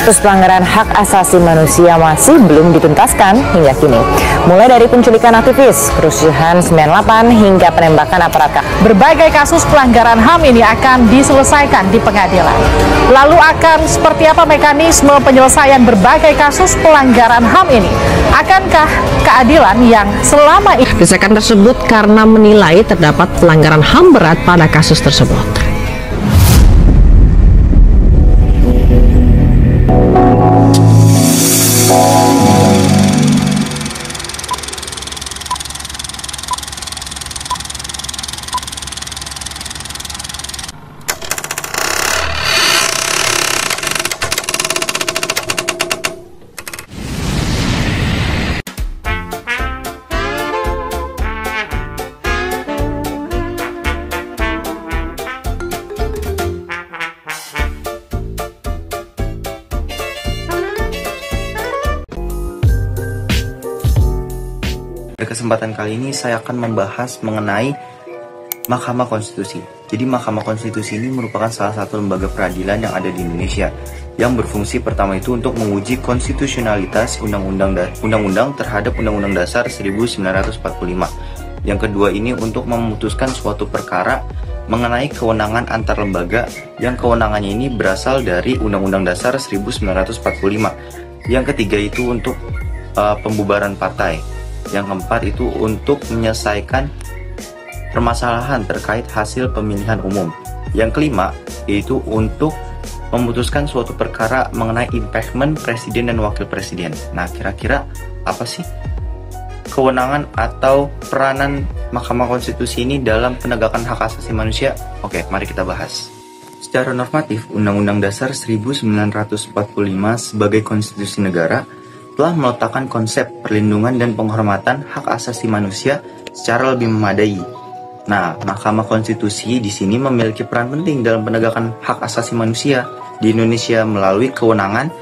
Kasus pelanggaran hak asasi manusia masih belum dituntaskan hingga kini. Mulai dari penculikan aktivis, kerusuhan 98 hingga penembakan aparat. Berbagai kasus pelanggaran HAM ini akan diselesaikan di pengadilan. Lalu akan seperti apa mekanisme penyelesaian berbagai kasus pelanggaran HAM ini? Akankah keadilan yang selama ini? Desakan tersebut karena menilai terdapat pelanggaran HAM berat pada kasus tersebut. Pada kesempatan kali ini saya akan membahas mengenai Mahkamah Konstitusi. Jadi Mahkamah Konstitusi ini merupakan salah satu lembaga peradilan yang ada di Indonesia yang berfungsi pertama itu untuk menguji konstitusionalitas undang-undang terhadap Undang-Undang Dasar 1945. Yang kedua ini untuk memutuskan suatu perkara mengenai kewenangan antar lembaga yang kewenangannya ini berasal dari Undang-Undang Dasar 1945. Yang ketiga itu untuk pembubaran partai. Yang keempat itu untuk menyelesaikan permasalahan terkait hasil pemilihan umum. Yang kelima yaitu untuk memutuskan suatu perkara mengenai impeachment presiden dan wakil presiden. Nah, kira-kira apa sih kewenangan atau peranan Mahkamah Konstitusi ini dalam penegakan hak asasi manusia? Oke, mari kita bahas. Secara normatif, Undang-Undang Dasar 1945 sebagai konstitusi negara telah meletakkan konsep perlindungan dan penghormatan hak asasi manusia secara lebih memadai. Nah, Mahkamah Konstitusi di sini memiliki peran penting dalam penegakan hak asasi manusia di Indonesia melalui kewenangan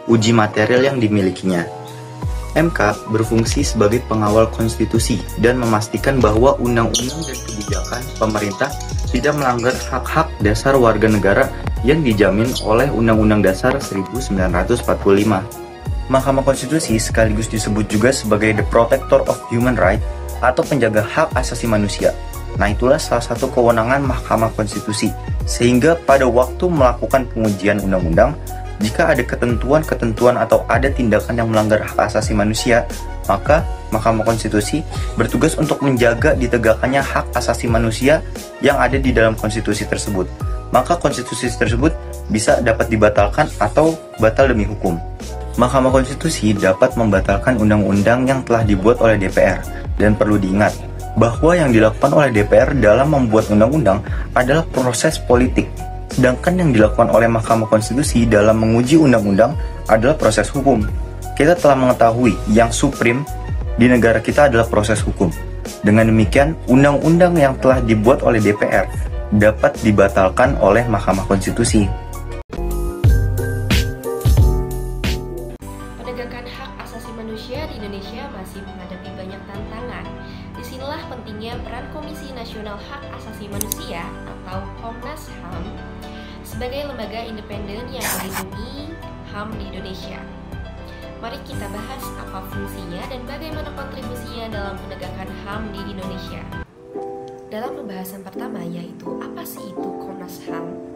uji material yang dimilikinya. MK berfungsi sebagai pengawal konstitusi dan memastikan bahwa undang-undang dan kebijakan pemerintah tidak melanggar hak-hak dasar warga negara yang dijamin oleh Undang-Undang Dasar 1945. Mahkamah Konstitusi sekaligus disebut juga sebagai The Protector of Human Rights atau penjaga hak asasi manusia. Nah, itulah salah satu kewenangan Mahkamah Konstitusi. Sehingga pada waktu melakukan pengujian undang-undang, jika ada ketentuan-ketentuan atau ada tindakan yang melanggar hak asasi manusia, maka Mahkamah Konstitusi bertugas untuk menjaga ditegakkannya hak asasi manusia yang ada di dalam konstitusi tersebut. Maka konstitusi tersebut bisa dapat dibatalkan atau batal demi hukum. Mahkamah Konstitusi dapat membatalkan undang-undang yang telah dibuat oleh DPR, dan perlu diingat bahwa yang dilakukan oleh DPR dalam membuat undang-undang adalah proses politik, sedangkan yang dilakukan oleh Mahkamah Konstitusi dalam menguji undang-undang adalah proses hukum. Kita telah mengetahui yang supreme di negara kita adalah proses hukum. Dengan demikian, undang-undang yang telah dibuat oleh DPR dapat dibatalkan oleh Mahkamah Konstitusi. Penegakan hak asasi manusia di Indonesia masih menghadapi banyak tantangan. Disinilah pentingnya peran Komisi Nasional Hak Asasi Manusia atau Komnas HAM sebagai lembaga independen yang melindungi HAM di Indonesia. Mari kita bahas apa fungsinya dan bagaimana kontribusinya dalam penegakan HAM di Indonesia. Dalam pembahasan pertama yaitu apa sih itu Komnas HAM?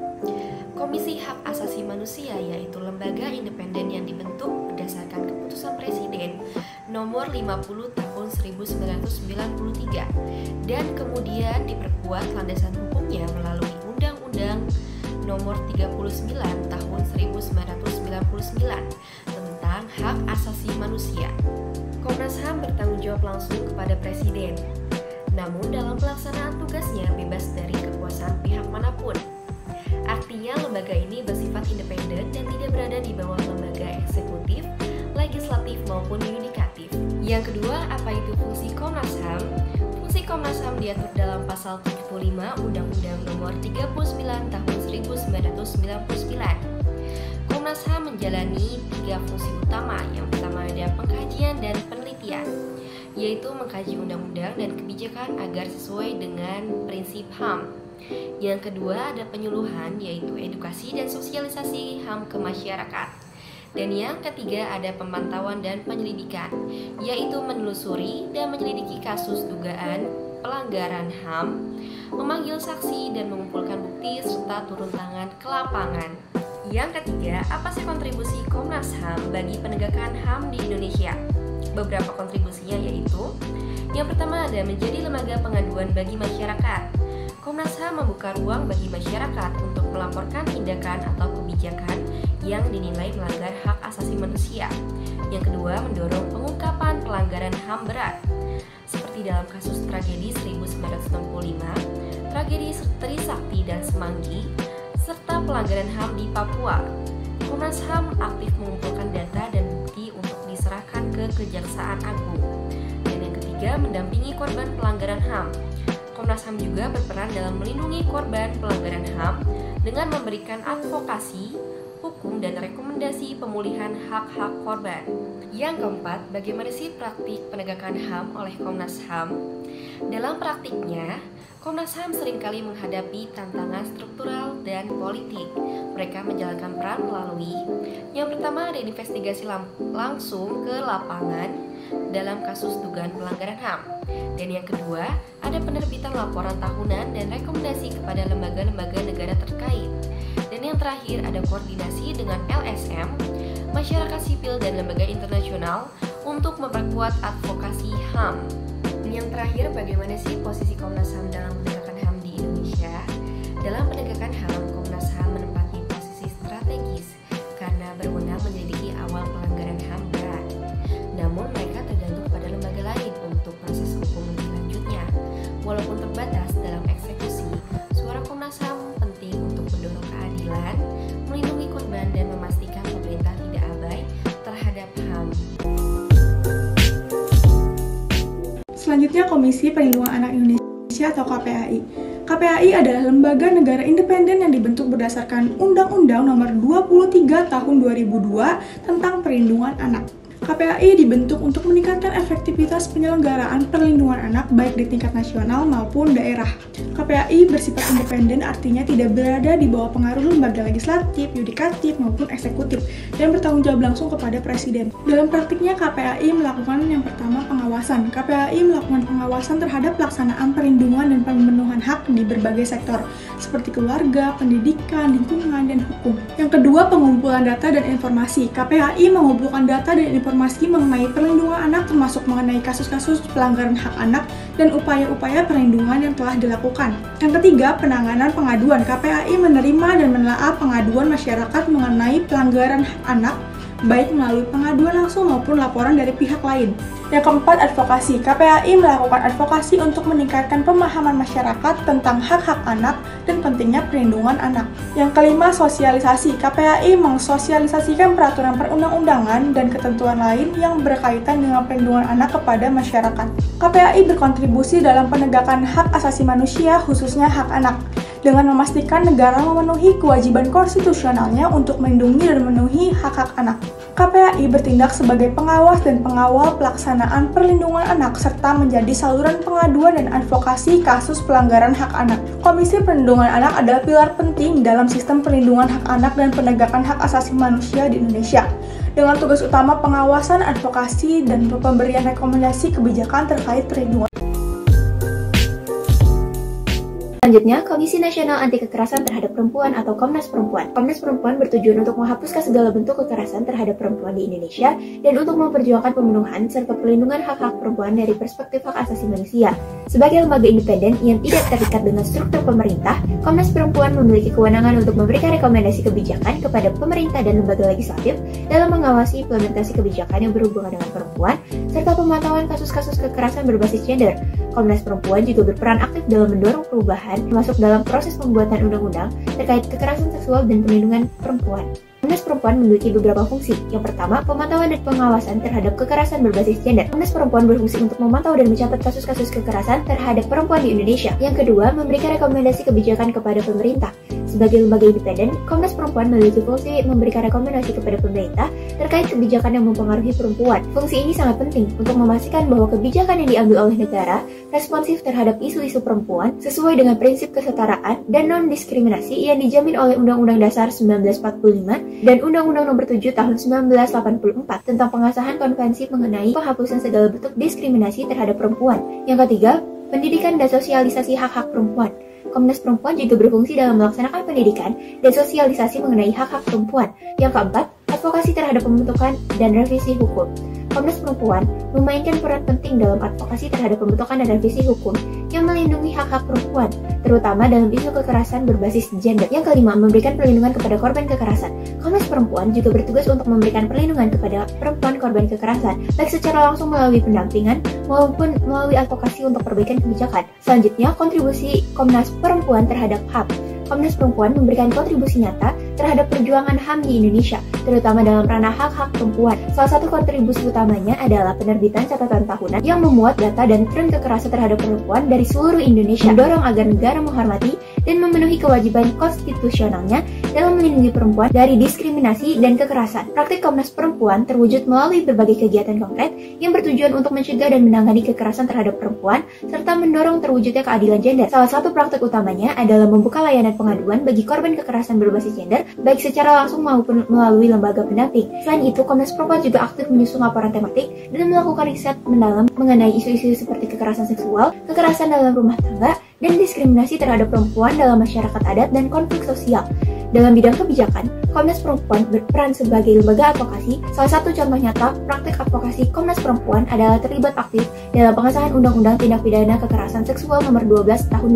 Komisi Hak Asasi Manusia yaitu lembaga independen yang dibentuk berdasarkan keputusan Presiden nomor 50 tahun 1993 dan kemudian diperkuat landasan hukumnya melalui Undang-Undang nomor 39 tahun 1999 tentang hak asasi manusia. Komnas HAM bertanggung jawab langsung kepada Presiden. Namun dalam pelaksanaan tugasnya bebas dari kekuasaan pihak manapun. Artinya lembaga ini bersifat independen dan tidak berada di bawah lembaga eksekutif, legislatif maupun yudikatif. Yang kedua, apa itu fungsi Komnas HAM? Fungsi Komnas HAM diatur dalam pasal 75 Undang-Undang Nomor 39 Tahun 1999. Komnas HAM menjalani 3 fungsi utama. Yang pertama ada pengkajian dan penelitian, yaitu mengkaji undang-undang dan kebijakan agar sesuai dengan prinsip HAM. Yang kedua ada penyuluhan, yaitu edukasi dan sosialisasi HAM ke masyarakat. Dan yang ketiga ada pemantauan dan penyelidikan, yaitu menelusuri dan menyelidiki kasus dugaan pelanggaran HAM, memanggil saksi dan mengumpulkan bukti serta turun tangan ke lapangan. Yang ketiga, apa sih kontribusi Komnas HAM bagi penegakan HAM di Indonesia? Beberapa kontribusinya yaitu, yang pertama ada menjadi lembaga pengaduan bagi masyarakat. Komnas HAM membuka ruang bagi masyarakat untuk melaporkan tindakan atau kebijakan yang dinilai melanggar hak asasi manusia. Yang kedua, mendorong pengungkapan pelanggaran HAM berat, seperti dalam kasus tragedi 1965, tragedi Trisakti dan Semanggi, serta pelanggaran HAM di Papua. Komnas HAM aktif mengumpulkan data dan bukti untuk diserahkan ke Kejaksaan Agung. Dan yang ketiga, mendampingi korban pelanggaran HAM. Komnas HAM juga berperan dalam melindungi korban pelanggaran HAM dengan memberikan advokasi, hukum, dan rekomendasi pemulihan hak-hak korban. Yang keempat, bagaimana sih praktik penegakan HAM oleh Komnas HAM? Dalam praktiknya, Komnas HAM seringkali menghadapi tantangan struktural dan politik. Mereka menjalankan peran melalui, yang pertama ada investigasi langsung ke lapangan dalam kasus dugaan pelanggaran HAM. Dan yang kedua, ada penerbitan laporan tahunan dan rekomendasi kepada lembaga-lembaga negara terkait. Dan yang terakhir, ada koordinasi dengan LSM, masyarakat sipil dan lembaga internasional untuk memperkuat advokasi HAM. Yang terakhir, bagaimana sih posisi Komnas HAM dalam penegakan HAM di Indonesia? Dalam penegakan HAM, Komnas HAM menempati posisi strategis karena berwenang menyelidiki awal pelanggaran HAM berat. Namun mereka tergantung pada lembaga lain untuk proses hukum lebih lanjutnya. Walaupun terbatas dalam eksekusi, suara Komnas HAM penting untuk mendorong keadilan, melindungi korban, dan memastikan pemerintah tidak abai terhadap HAM. Selanjutnya, Komisi Perlindungan Anak Indonesia atau KPAI. KPAI adalah lembaga negara independen yang dibentuk berdasarkan Undang-Undang Nomor 23 Tahun 2002 tentang Perlindungan Anak. KPAI dibentuk untuk meningkatkan efektivitas penyelenggaraan perlindungan anak baik di tingkat nasional maupun daerah. KPAI bersifat independen, artinya tidak berada di bawah pengaruh lembaga legislatif, yudikatif, maupun eksekutif, dan bertanggung jawab langsung kepada Presiden. Dalam praktiknya, KPAI melakukan yang pertama pengawasan. KPAI melakukan pengawasan terhadap pelaksanaan perlindungan dan pemenuhan hak di berbagai sektor, seperti keluarga, pendidikan, lingkungan, dan hukum. Yang kedua, pengumpulan data dan informasi. KPAI mengumpulkan data dan informasi mengenai perlindungan anak, termasuk mengenai kasus-kasus pelanggaran hak anak dan upaya-upaya perlindungan yang telah dilakukan. Yang ketiga, penanganan pengaduan. KPAI menerima dan menelaah pengaduan masyarakat mengenai pelanggaran hak anak, baik melalui pengaduan langsung maupun laporan dari pihak lain. Yang keempat, advokasi. KPAI melakukan advokasi untuk meningkatkan pemahaman masyarakat tentang hak-hak anak dan pentingnya perlindungan anak. Yang kelima, sosialisasi. KPAI mensosialisasikan peraturan perundang-undangan dan ketentuan lain yang berkaitan dengan perlindungan anak kepada masyarakat. KPAI berkontribusi dalam penegakan hak asasi manusia, khususnya hak anak, dengan memastikan negara memenuhi kewajiban konstitusionalnya untuk melindungi dan memenuhi hak-hak anak. KPAI bertindak sebagai pengawas dan pengawal pelaksanaan perlindungan anak serta menjadi saluran pengaduan dan advokasi kasus pelanggaran hak anak. Komisi Perlindungan Anak adalah pilar penting dalam sistem perlindungan hak anak dan penegakan hak asasi manusia di Indonesia, dengan tugas utama pengawasan, advokasi, dan pemberian rekomendasi kebijakan terkait perlindungan. Selanjutnya, Komisi Nasional Anti Kekerasan Terhadap Perempuan atau Komnas Perempuan. Komnas Perempuan bertujuan untuk menghapuskan segala bentuk kekerasan terhadap perempuan di Indonesia dan untuk memperjuangkan pemenuhan serta perlindungan hak-hak perempuan dari perspektif hak asasi manusia. Sebagai lembaga independen yang tidak terikat dengan struktur pemerintah, Komnas Perempuan memiliki kewenangan untuk memberikan rekomendasi kebijakan kepada pemerintah dan lembaga legislatif dalam mengawasi implementasi kebijakan yang berhubungan dengan perempuan serta pemantauan kasus-kasus kekerasan berbasis gender. Komnas Perempuan juga berperan aktif dalam mendorong perubahan termasuk dalam proses pembuatan undang-undang terkait kekerasan seksual dan perlindungan perempuan. Komnas Perempuan memiliki beberapa fungsi. Yang pertama, pemantauan dan pengawasan terhadap kekerasan berbasis gender. Komnas Perempuan berfungsi untuk memantau dan mencatat kasus-kasus kekerasan terhadap perempuan di Indonesia. Yang kedua, memberikan rekomendasi kebijakan kepada pemerintah. Sebagai lembaga independen, Komnas Perempuan memiliki fungsi memberikan rekomendasi kepada pemerintah terkait kebijakan yang mempengaruhi perempuan. Fungsi ini sangat penting untuk memastikan bahwa kebijakan yang diambil oleh negara responsif terhadap isu-isu perempuan sesuai dengan prinsip kesetaraan dan non-diskriminasi yang dijamin oleh Undang-Undang Dasar 1945 dan Undang-Undang Nomor 7 Tahun 1984 tentang pengesahan konvensi mengenai penghapusan segala bentuk diskriminasi terhadap perempuan. Yang ketiga, pendidikan dan sosialisasi hak-hak perempuan. Komnas Perempuan juga berfungsi dalam melaksanakan pendidikan dan sosialisasi mengenai hak-hak perempuan. Yang keempat, advokasi terhadap pembentukan dan revisi hukum. Komnas Perempuan memainkan peran penting dalam advokasi terhadap pembentukan dan revisi hukum yang melindungi hak-hak perempuan, terutama dalam isu kekerasan berbasis gender. Yang kelima, memberikan perlindungan kepada korban kekerasan. Komnas Perempuan juga bertugas untuk memberikan perlindungan kepada perempuan korban kekerasan, baik secara langsung melalui pendampingan maupun melalui advokasi untuk perbaikan kebijakan. Selanjutnya, kontribusi Komnas Perempuan terhadap HAM. Komnas Perempuan memberikan kontribusi nyata terhadap perjuangan HAM di Indonesia, terutama dalam ranah hak-hak perempuan. Salah satu kontribusi utamanya adalah penerbitan catatan tahunan yang memuat data dan tren kekerasan terhadap perempuan dari seluruh Indonesia, mendorong agar negara menghormati dan memenuhi kewajiban konstitusionalnya dalam melindungi perempuan dari diskriminasi dan kekerasan. Praktik Komnas Perempuan terwujud melalui berbagai kegiatan konkret yang bertujuan untuk mencegah dan menangani kekerasan terhadap perempuan, serta mendorong terwujudnya keadilan gender. Salah satu praktik utamanya adalah membuka layanan pengaduan bagi korban kekerasan berbasis gender, baik secara langsung maupun melalui lembaga pendamping. Selain itu, Komnas Perempuan juga aktif menyusun laporan tematik dan melakukan riset mendalam mengenai isu-isu seperti kekerasan seksual, kekerasan dalam rumah tangga, dan diskriminasi terhadap perempuan dalam masyarakat adat dan konflik sosial. Dalam bidang kebijakan, Komnas Perempuan berperan sebagai lembaga advokasi. Salah satu contoh nyata praktik advokasi Komnas Perempuan adalah terlibat aktif dalam pengesahan Undang-Undang Tindak Pidana Kekerasan Seksual Nomor 12 Tahun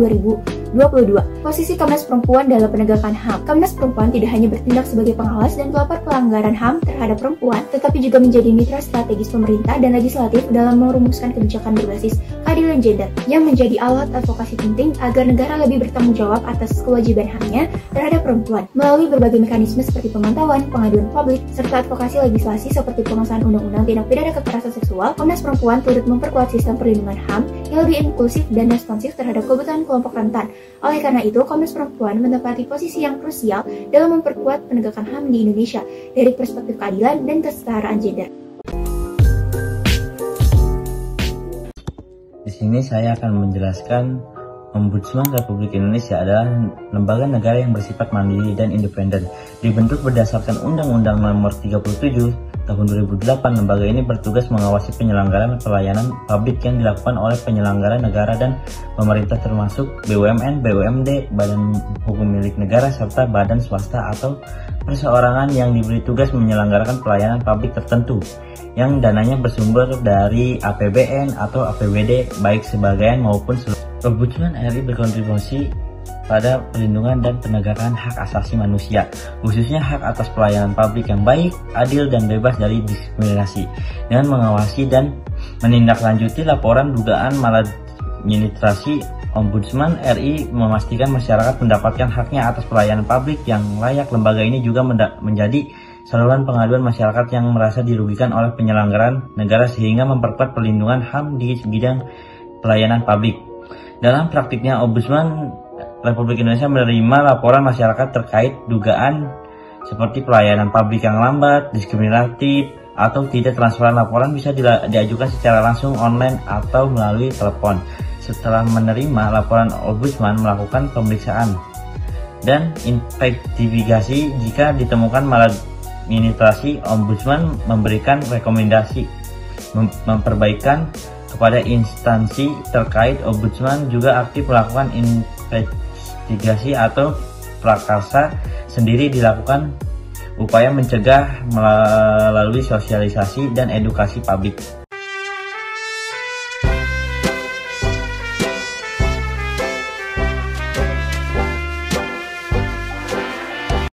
2022. Posisi Komnas Perempuan dalam penegakan HAM. Komnas Perempuan tidak hanya bertindak sebagai pengawas dan pelapor pelanggaran HAM terhadap perempuan, tetapi juga menjadi mitra strategis pemerintah dan legislatif dalam merumuskan kebijakan berbasis keadilan gender yang menjadi alat advokasi penting agar negara lebih bertanggung jawab atas kewajiban HAM-nya terhadap perempuan. Melalui berbagai mekanisme seperti pemantauan, pengaduan publik, serta advokasi legislasi seperti pengesahan Undang-Undang Tindak Pidana Kekerasan Seksual, Komnas Perempuan turut memperkuat sistem perlindungan HAM yang lebih inklusif dan responsif terhadap kebutuhan kelompok rentan. Oleh karena itu, Komnas Perempuan menempati posisi yang krusial dalam memperkuat penegakan HAM di Indonesia dari perspektif keadilan dan kesetaraan gender. Di sini saya akan menjelaskan Ombudsman Republik Indonesia adalah lembaga negara yang bersifat mandiri dan independen. Dibentuk berdasarkan Undang-Undang Nomor 37 Tahun 2008, lembaga ini bertugas mengawasi penyelenggaraan pelayanan publik yang dilakukan oleh penyelenggara negara dan pemerintah termasuk BUMN, BUMD, badan hukum milik negara, serta badan swasta atau perseorangan yang diberi tugas menyelenggarakan pelayanan publik tertentu yang dananya bersumber dari APBN atau APBD baik sebagian maupun seluruh. Ombudsman RI berkontribusi pada perlindungan dan penegakan hak asasi manusia, khususnya hak atas pelayanan publik yang baik, adil, dan bebas dari diskriminasi, dengan mengawasi dan menindaklanjuti laporan dugaan maladministrasi. Ombudsman RI memastikan masyarakat mendapatkan haknya atas pelayanan publik yang layak. Lembaga ini juga menjadi saluran pengaduan masyarakat yang merasa dirugikan oleh penyelenggaraan negara sehingga memperkuat perlindungan HAM di bidang pelayanan publik. Dalam praktiknya, Ombudsman Republik Indonesia menerima laporan masyarakat terkait dugaan seperti pelayanan publik yang lambat, diskriminatif, atau tidak. Transferan laporan bisa diajukan secara langsung online atau melalui telepon. Setelah menerima laporan, Ombudsman melakukan pemeriksaan dan investigasi. Jika ditemukan maladministrasi, Ombudsman memberikan rekomendasi memperbaikan kepada instansi terkait. Ombudsman juga aktif melakukan investigasi atau prakarsa sendiri. Dilakukan upaya mencegah melalui sosialisasi dan edukasi publik.